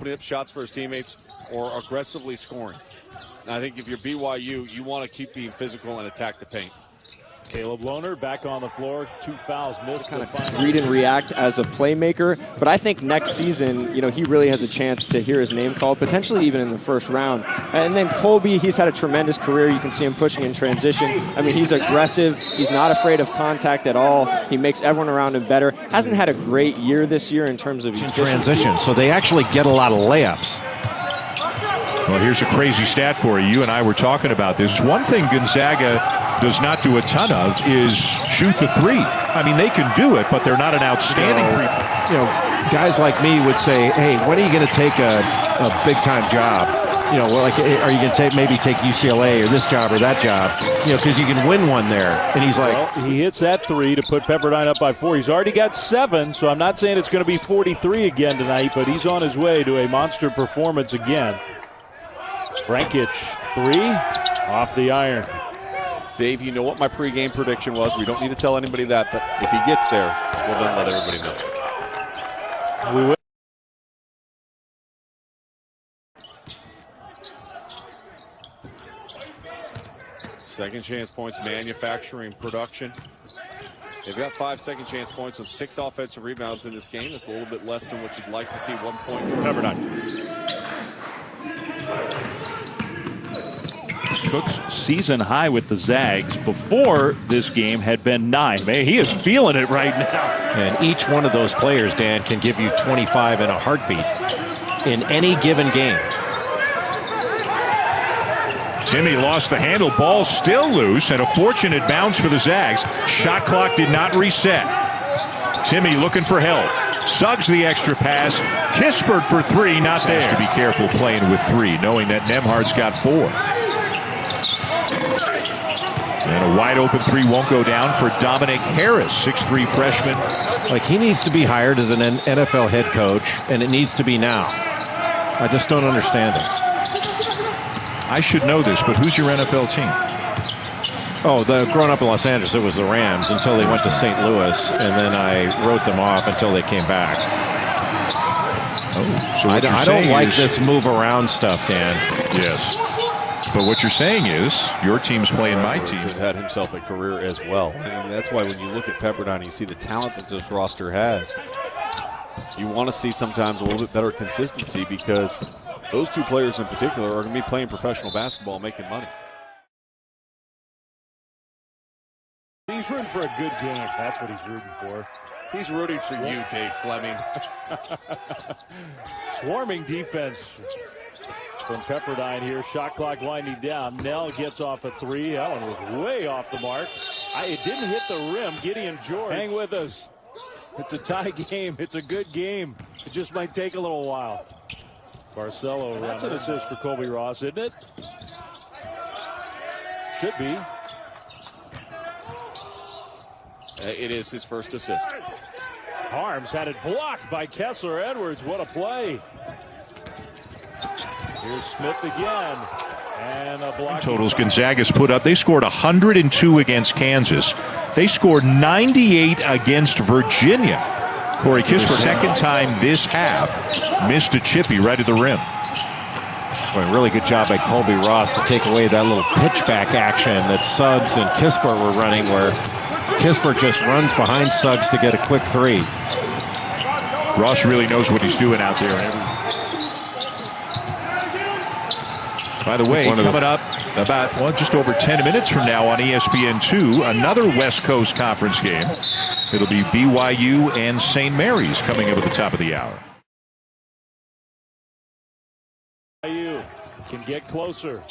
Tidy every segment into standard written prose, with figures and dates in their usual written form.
putting up shots for his teammates or aggressively scoring. And I think if you're BYU, you want to keep being physical and attack the paint. Caleb Lohner back on the floor. 2 fouls missed. Kind of read and react as a playmaker, but I think next season, he really has a chance to hear his name called, potentially even in the first round. And then Colbey, he's had a tremendous career. You can see him pushing in transition. I mean, he's aggressive. He's not afraid of contact at all. He makes everyone around him better. Hasn't had a great year this year in terms of efficiency. Transition, so they actually get a lot of layups. Well, here's a crazy stat for you. You and I were talking about this. One thing Gonzaga does not do a ton of is shoot the three. I mean, they can do it, but they're not an outstanding three. Guys like me would say, hey, when are you going to take a big-time job? Are you going to maybe take UCLA or this job or that job? Because you can win one there. And he's like... Well, he hits that 3 to put Pepperdine up by 4. He's already got 7, so I'm not saying it's going to be 43 again tonight, but he's on his way to a monster performance again. Frankic, 3, off the iron. Dave, you know what my pregame prediction was. We don't need to tell anybody that, but if he gets there, we'll then let everybody know. We will. Second chance points, manufacturing production. They've got 5 second chance points of 6 offensive rebounds in this game. That's a little bit less than what you'd like to see. 1 point for Pepperdine. Cook's season high with the Zags before this game had been 9. Man, he is feeling it right now. And each one of those players, Dan, can give you 25 in a heartbeat in any given game. Timmy lost the handle. Ball still loose, and a fortunate bounce for the Zags. Shot clock did not reset. Timmy looking for help. Suggs the extra pass. Kispert for 3, not there. Has to be careful playing with 3, knowing that Nembhard's got 4. And a wide open 3 won't go down for Dominic Harris, 6'3" freshman. Like, he needs to be hired as an NFL head coach, and it needs to be now. I just don't understand it. I should know this, but who's your NFL team? Oh, growing up in Los Angeles, it was the Rams until they went to St. Louis, and then I wrote them off until they came back. Oh, so I don't like this move around stuff, Dan. Yes. But what you're saying is your team's playing my team. Has had himself a career as well. And that's why when you look at Pepperdine, you see the talent that this roster has. You want to see sometimes a little bit better consistency because those 2 players in particular are going to be playing professional basketball, making money. He's rooting for a good game. That's what he's rooting for. He's rooting for you, Dave Fleming. Swarming defense from Pepperdine here. Shot clock winding down. Nell gets off a 3. That one was way off the mark. It didn't hit the rim. Gideon George. Hang with us. It's a tie game. It's a good game. It just might take a little while. Barcelo. That's an assist for Colby Ross, isn't it? Should be. It is his first assist. Harms had it blocked by Kessler Edwards. What a play. Here's Smith again. And a block. Totals Gonzaga's put up. They scored 102 against Kansas. They scored 98 against Virginia. Corey Kispert, second time this half, missed a chippy right at the rim. Boy, really good job by Colby Ross to take away that little pitchback action that Suggs and Kispert were running, where Kispert just runs behind Suggs to get a quick 3. Ross really knows what he's doing out there. By the way, coming up about just over 10 minutes from now on ESPN2, another West Coast Conference game. It'll be BYU and St. Mary's coming up at the top of the hour. BYU can get closer.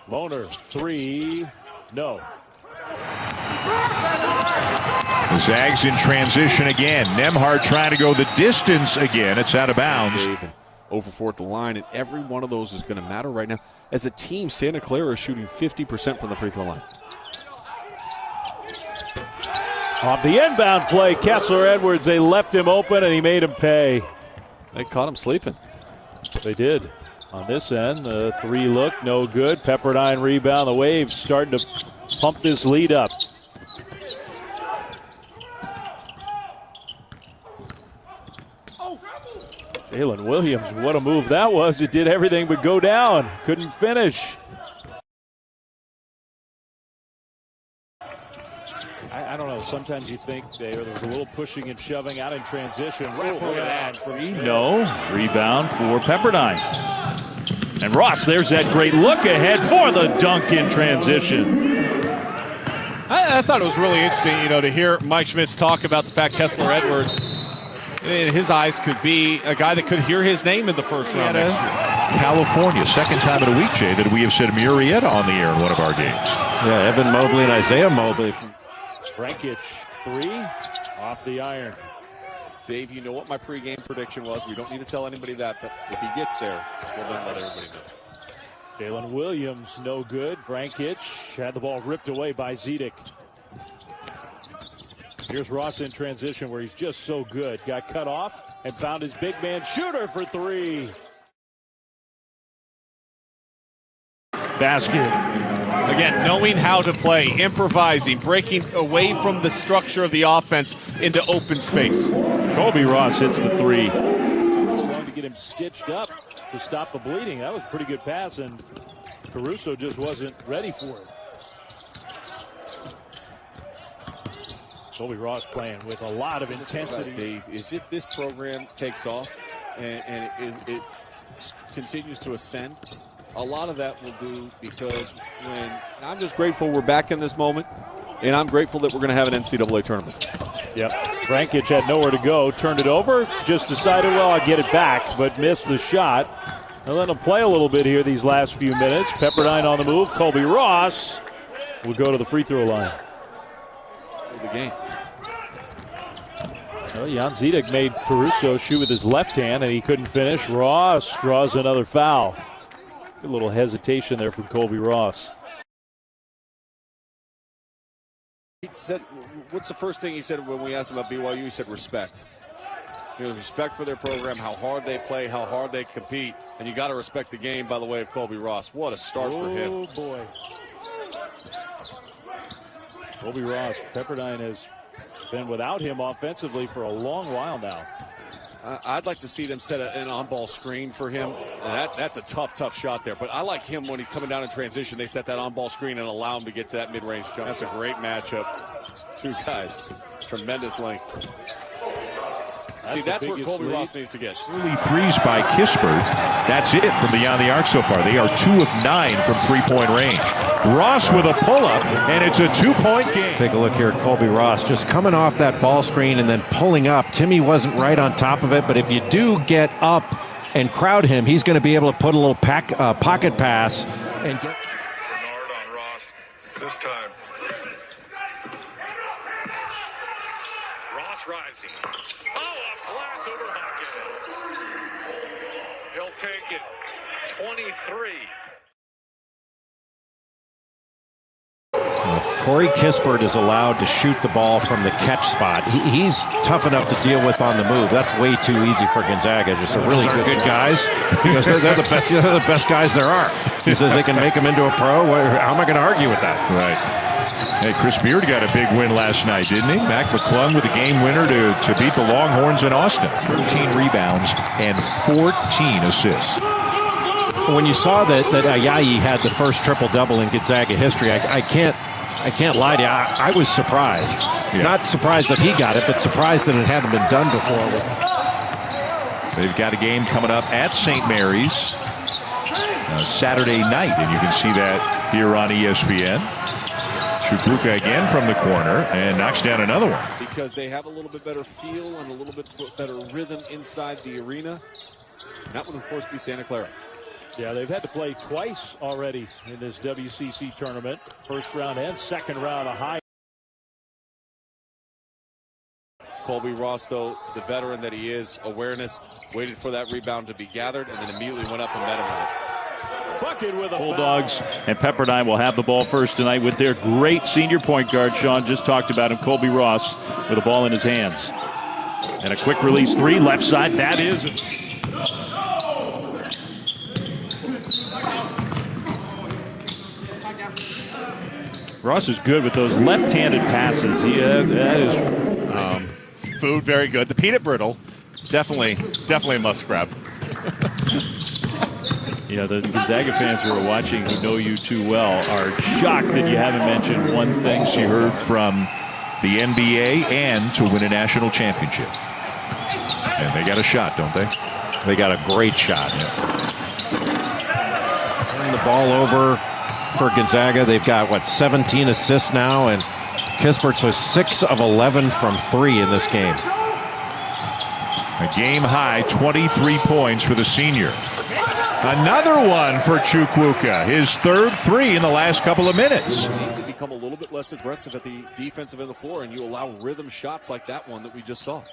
Lohner, 3, no. The Zags in transition again. Nembhard trying to go the distance again. It's out of bounds. Over 4 at the line, and every one of those is going to matter right now. As a team, Santa Clara is shooting 50% from the free throw line. Off the inbound play, Kessler Edwards, they left him open and he made him pay. They caught him sleeping. They did. On this end, the 3 look, no good. Pepperdine rebound. The Waves starting to pump this lead up. Jalen Williams, what a move that was. It did everything but go down. Couldn't finish. I don't know. Sometimes you think there was a little pushing and shoving out in transition. Right for that from Smith. No. Rebound for Pepperdine. And Ross, there's that great look ahead for the dunk in transition. I thought it was really interesting, to hear Mike Schmitz talk about the fact Kessler Edwards, in his eyes, could be a guy that could hear his name in the first round next year. California, second time in a week, Jay, that we have said Murrieta on the air in one of our games. Yeah, Evan Mobley and Isaiah Mobley. Frankic, 3, off the iron. Dave, you know what my pregame prediction was. We don't need to tell anybody that, but if he gets there, we'll then let everybody know. Jalen Williams, no good. Frankic had the ball ripped away by Zedek. Here's Ross in transition where he's just so good. Got cut off and found his big man shooter for 3. Basket. Again, knowing how to play, improvising, breaking away from the structure of the offense into open space. Colbey Ross hits the 3. Going to get him stitched up to stop the bleeding. That was a pretty good pass, and Caruso just wasn't ready for it. Colbey Ross playing with a lot of intensity. Dave, is if this program takes off and it continues to ascend, a lot of that will do because I'm just grateful we're back in this moment, and I'm grateful that we're going to have an NCAA tournament. Yep. Frankic had nowhere to go, turned it over, just decided, well, I'll get it back, but missed the shot. I'll let him play a little bit here these last few minutes. Pepperdine on the move. Colbey Ross will go to the free throw line. The game. Well, Jan Zedek made Caruso shoot with his left hand, and he couldn't finish. Ross draws another foul. Good little hesitation there from Colbey Ross. He said, what's the first thing he said when we asked him about BYU? He said respect. It was respect for their program, how hard they play, how hard they compete, and you got to respect the game by the way of Colbey Ross. What a start for him. Oh, boy. Colbey Ross, Pepperdine has been without him offensively for a long while now. I'd like to see them set an on-ball screen for him. And that's a tough shot there. But I like him when he's coming down in transition. They set that on-ball screen and allow him to get to that mid-range jump. That's a great matchup. Two guys, tremendous length. See, that's where Colbey Ross needs to get. Early threes by Kispert. That's it from beyond the arc so far. They are 2 of 9 from three-point range. Ross with a pull-up, and it's a 2-point game. Take a look here at Colbey Ross, just coming off that ball screen and then pulling up. Timmy wasn't right on top of it, but if you do get up and crowd him, he's going to be able to put a little pocket pass and get. Bernard on Ross this time. Ross rising. Oh, a glass over Hawkins. He'll take it. 23. Corey Kispert is allowed to shoot the ball from the catch spot. He's tough enough to deal with on the move. That's way too easy for Gonzaga. Just a really good guys. Because they're the best. They're the best guys there are. He says they can make him into a pro. How am I going to argue with that? Right. Hey, Chris Beard got a big win last night, didn't he? Mac McClung with a game winner to beat the Longhorns in Austin. 13 rebounds and 14 assists. When you saw that Ayayi had the first triple-double in Gonzaga history, I can't lie to you. I was surprised. Yeah. Not surprised that he got it, but surprised that it hadn't been done before. They've got a game coming up at St. Mary's Saturday night, and you can see that here on ESPN. Chukwuka again from the corner and knocks down another one. Because they have a little bit better feel and a little bit better rhythm inside the arena. That would, of course, be Santa Clara. Yeah, they've had to play twice already in this WCC tournament. First round and second round, a high. Colbey Ross, though, the veteran that he is, awareness, waited for that rebound to be gathered, and then immediately went up and met him with it. Bucket with a Bulldogs, and Pepperdine will have the ball first tonight with their great senior point guard. Sean just talked about him, Colbey Ross, with the ball in his hands. And a quick release 3, left side, that is. Ross is good with those left-handed passes. Yeah, that is food very good. The peanut brittle definitely a must grab. Yeah, the Gonzaga fans who are watching, who know you too well, are shocked that you haven't mentioned one thing. She heard from the NBA and to win a national championship. And they got a shot, don't they? They got a great shot. Turn the ball over for Gonzaga. They've got, what, 17 assists now, and Kispert's a 6 of 11 from 3 in this game. A game high 23 points for the senior. Another one for Chukwuka, his third 3 in the last couple of minutes. You need to become a little bit less aggressive at the defensive end of the floor, and you allow rhythm shots like that one that we just saw.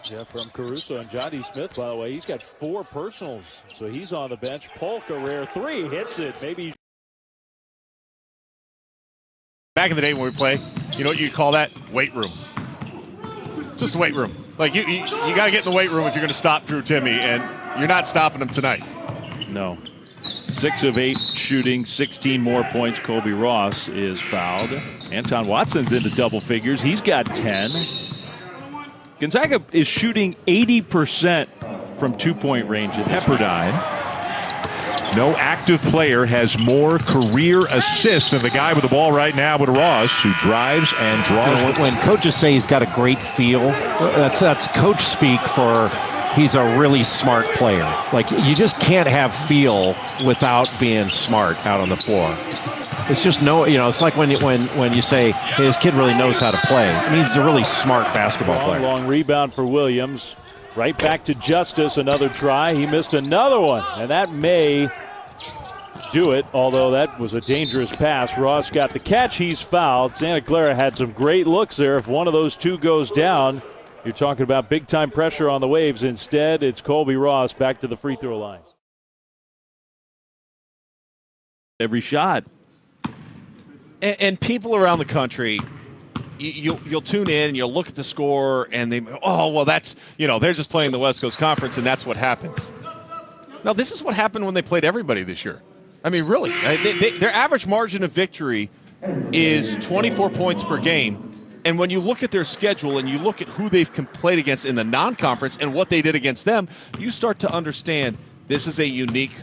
Yeah, from Caruso and Johnny Smith, by the way. He's got 4 personals, so he's on the bench. Polk, a rare 3, hits it. Maybe. Back in the day when we play, you know what you'd call that? Weight room. Just weight room. Like, you got to get in the weight room if you're going to stop Drew Timme, and you're not stopping him tonight. No. 6 of 8 shooting, 16 more points. Colbey Ross is fouled. Anton Watson's into double figures. He's got 10. Gonzaga is shooting 80% from 2-point range. Pepperdine. No active player has more career assists than the guy with the ball right now with Ross, who drives and draws. You know, when coaches say he's got a great feel, that's coach speak for he's a really smart player. Like, you just can't have feel without being smart out on the floor. It's just it's like when you say, hey, this kid really knows how to play. It means he's a really smart basketball player. Long rebound for Williams. Right back to Justice, another try. He missed another one, and that may do it, although that was a dangerous pass. Ross got the catch. He's fouled. Santa Clara had some great looks there. If one of those two goes down, you're talking about big-time pressure on the Waves. Instead, it's Colbey Ross back to the free throw line. Every shot. And people around the country, you'll tune in and you'll look at the score and that's, they're just playing the West Coast Conference and that's what happens. No, this is what happened when they played everybody this year. I mean, really, their average margin of victory is 24 points per game. And when you look at their schedule and you look at who they've played against in the non-conference and what they did against them, you start to understand this is a unique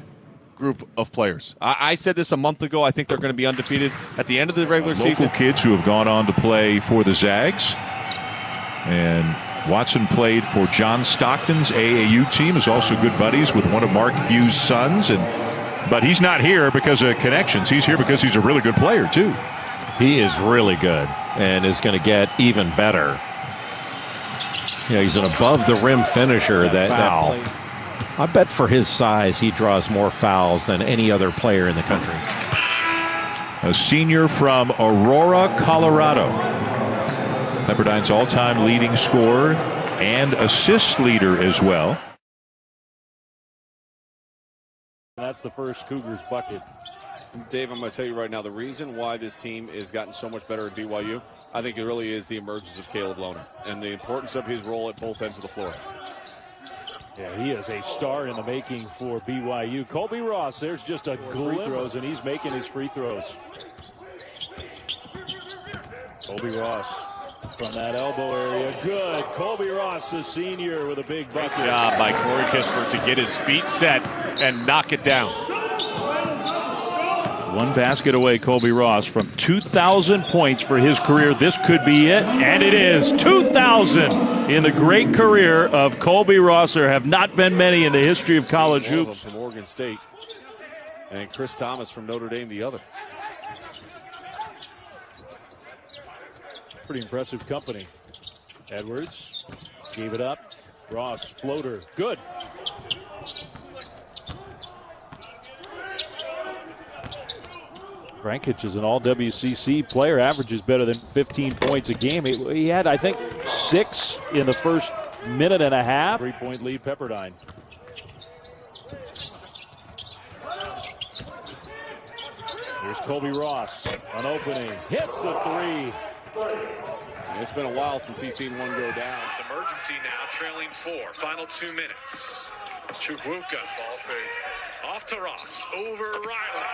group of players. I said this a month ago. I think they're going to be undefeated at the end of the regular season. Local kids who have gone on to play for the Zags. And Watson played for John Stockton's AAU team, is also good buddies with one of Mark Few's sons. But he's not here because of connections. He's here because he's a really good player, too. He is really good and is going to get even better. He's an above-the-rim finisher. That I bet for his size, he draws more fouls than any other player in the country. A senior from Aurora, Colorado. Pepperdine's all-time leading scorer and assist leader as well. That's the first Cougars bucket. Dave, I'm going to tell you right now, the reason why this team has gotten so much better at BYU, I think it really is the emergence of Caleb Lohner and the importance of his role at both ends of the floor. Yeah, he is a star in the making for BYU. Colbey Ross, there's just a glimpse, and he's making his free throws. Colbey Ross from that elbow area. Good. Colbey Ross, the senior, with a big bucket. Good job by Corey Kispert to get his feet set and knock it down. One basket away, Colbey Ross, from 2,000 points for his career. This could be it, and it is 2,000 in the great career of Colbey Ross. There have not been many in the history of college hoops. From Oregon State, and Chris Thomas from Notre Dame, the other. Pretty impressive company. Edwards gave it up. Ross, floater, good. Frankic is an all-WCC player, averages better than 15 points a game. He had, I think, 6 in the first minute and a half. 3-point lead, Pepperdine. Here's Colbey Ross, an opening, hits the 3. It's been a while since he's seen one go down. It's emergency now, trailing 4. Final 2 minutes. Chukwuka, ball fake. Off to Ross, over Riley.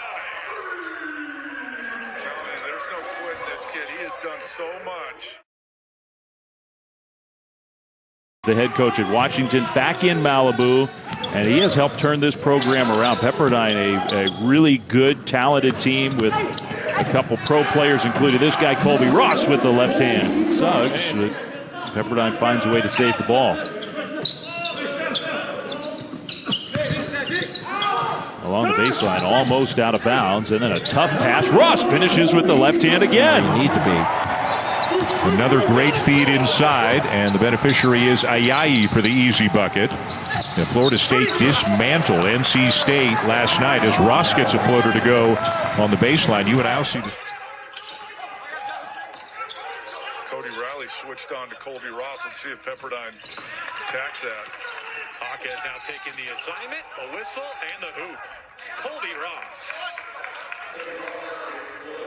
There's no quitting this kid. He has done so much. The head coach at Washington, back in Malibu, and he has helped turn this program around. Pepperdine, a really good, talented team with a couple pro players, including this guy, Colbey Ross, with the left hand. Suggs, Pepperdine finds a way to save the ball. Along the baseline, almost out of bounds, and then a tough pass. Ross finishes with the left hand again. You need to be. Another great feed inside, and the beneficiary is Ayayi for the easy bucket. And Florida State dismantled NC State last night as Ross gets a floater to go on the baseline. You and I'll see this. Cody Riley switched on to Colbey Ross. Let's see if Pepperdine attacks that. Hawkins now taking the assignment, a whistle, and the hoop. Colbey Ross.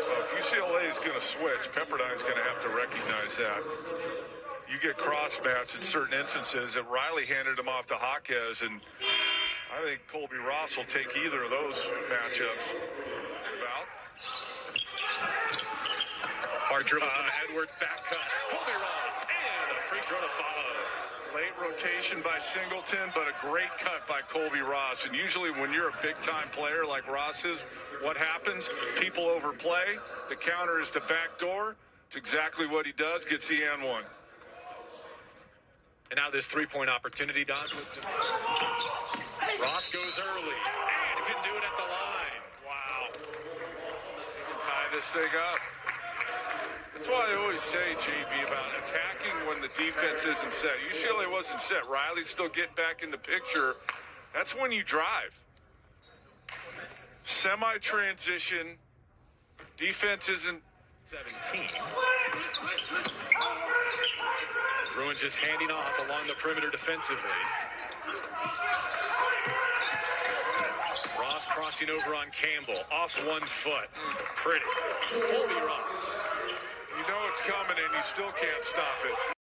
Well, if UCLA is going to switch, Pepperdine's going to have to recognize that. You get cross-matched in certain instances, and Riley handed him off to Hawkins, and I think Colbey Ross will take either of those matchups. About. Hard dribble from Edwards, back cut. Colbey Ross, and a free throw to follow. Late rotation by Singleton, but a great cut by Colbey Ross. And usually when you're a big-time player like Ross is, what happens? People overplay. The counter is the back door. It's exactly what he does. Gets the and one. And now this three-point opportunity, Don. Ross goes early and can do it at the line. Wow. He can tie this thing up. That's why I always say, JB, about attacking when the defense isn't set. UCLA wasn't set. Riley's still getting back in the picture. That's when you drive. Semi-transition. Defense isn't 17. Bruins just handing off along the perimeter defensively. Ross crossing over on Campbell. Off 1 foot. Pretty. Colbey Ross. You know it's coming and you still can't stop it.